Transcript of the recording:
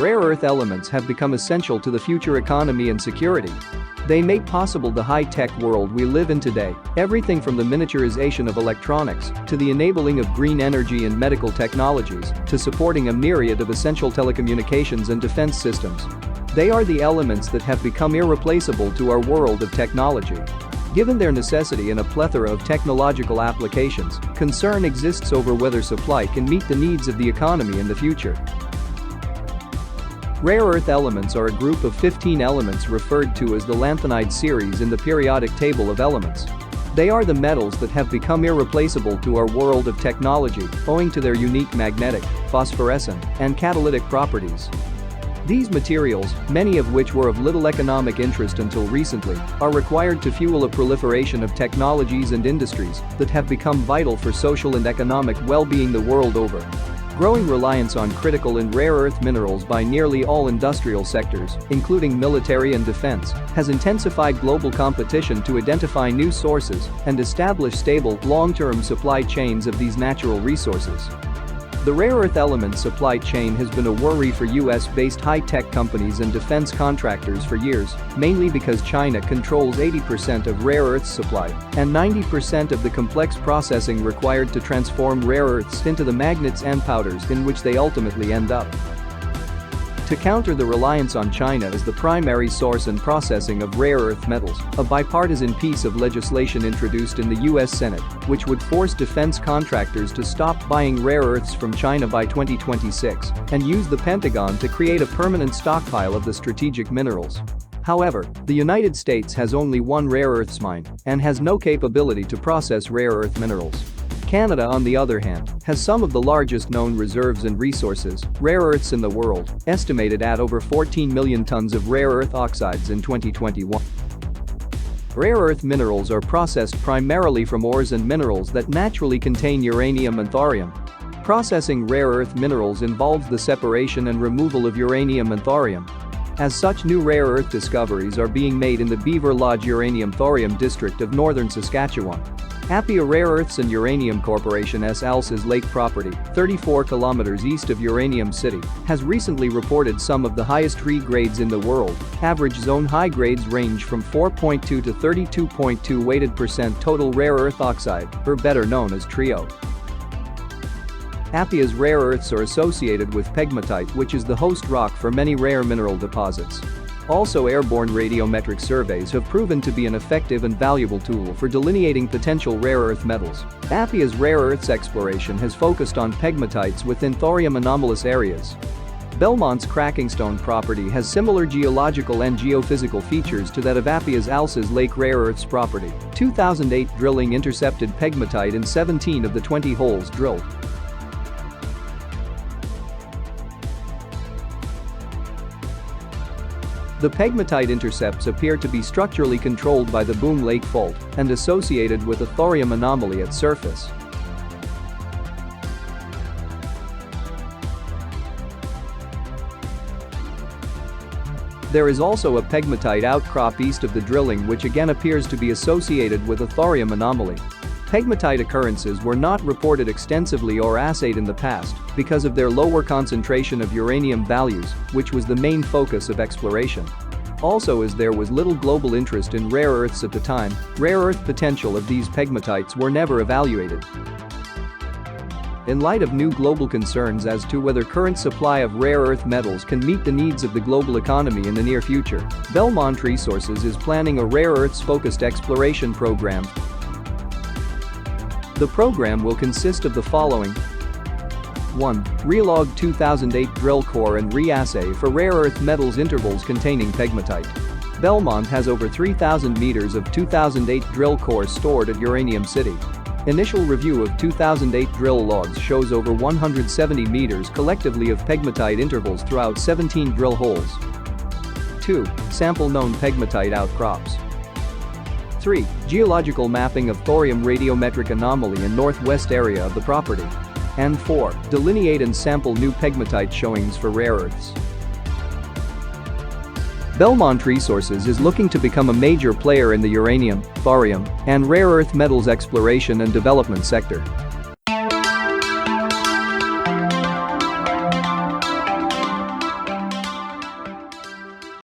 Rare earth elements have become essential to the future economy and security. They make possible the high-tech world we live in today, everything from the miniaturization of electronics to the enabling of green energy and medical technologies to supporting a myriad of essential telecommunications and defense systems. They are the elements that have become irreplaceable to our world of technology. Given their necessity in a plethora of technological applications, concern exists over whether supply can meet the needs of the economy in the future. Rare earth elements are a group of 15 elements referred to as the lanthanide series in the periodic table of elements. They are the metals that have become irreplaceable to our world of technology owing to their unique magnetic, phosphorescent, and catalytic properties. These materials, many of which were of little economic interest until recently, are required to fuel a proliferation of technologies and industries that have become vital for social and economic well-being the world over. Growing reliance on critical and rare earth minerals by nearly all industrial sectors, including military and defense, has intensified global competition to identify new sources and establish stable, long-term supply chains of these natural resources. The rare earth element supply chain has been a worry for US-based high-tech companies and defense contractors for years, mainly because China controls 80% of rare earths supply and 90% of the complex processing required to transform rare earths into the magnets and powders in which they ultimately end up. To counter the reliance on China as the primary source and processing of rare earth metals, a bipartisan piece of legislation introduced in the US Senate, which would force defense contractors to stop buying rare earths from China by 2026 and use the Pentagon to create a permanent stockpile of the strategic minerals. However, the United States has only one rare earths mine and has no capability to process rare earth minerals. Canada, on the other hand, has some of the largest known reserves and resources, rare earths in the world, estimated at over 14 million tons of rare earth oxides in 2021. Rare earth minerals are processed primarily from ores and minerals that naturally contain uranium and thorium. Processing rare earth minerals involves the separation and removal of uranium and thorium. As such, new rare earth discoveries are being made in the Beaver Lodge Uranium-Thorium district of northern Saskatchewan. Appia Rare Earths and Uranium Corporation S.A.'s Lake property, 34 kilometers east of Uranium City, has recently reported some of the highest REE grades in the world. Average zone high grades range from 4.2 to 32.2 weighted percent total rare earth oxide, or better known as TRIO. Appia's rare earths are associated with pegmatite, which is the host rock for many rare mineral deposits. Also, airborne radiometric surveys have proven to be an effective and valuable tool for delineating potential rare earth metals. Appia's rare earths exploration has focused on pegmatites within thorium anomalous areas. Belmont's Crackingstone property has similar geological and geophysical features to that of Appia's Alsa's Lake Rare Earths property. 2008 drilling intercepted pegmatite in 17 of the 20 holes drilled. The pegmatite intercepts appear to be structurally controlled by the Boom Lake Fault and associated with a thorium anomaly at surface. There is also a pegmatite outcrop east of the drilling which again appears to be associated with a thorium anomaly. Pegmatite occurrences were not reported extensively or assayed in the past because of their lower concentration of uranium values, which was the main focus of exploration. Also, as there was little global interest in rare earths at the time, rare earth potential of these pegmatites were never evaluated. In light of new global concerns as to whether current supply of rare earth metals can meet the needs of the global economy in the near future, Belmont Resources is planning a rare earths-focused exploration program. The program will consist of the following: 1. Relog 2008 drill core and re-assay for rare earth metals intervals containing pegmatite. Belmont has over 3,000 meters of 2008 drill core stored at Uranium City. Initial review of 2008 drill logs shows over 170 meters collectively of pegmatite intervals throughout 17 drill holes. 2. Sample known pegmatite outcrops. 3. Geological mapping of thorium radiometric anomaly in northwest area of the property. And 4. Delineate and sample new pegmatite showings for rare earths. Belmont Resources is looking to become a major player in the uranium, thorium, and rare earth metals exploration and development sector.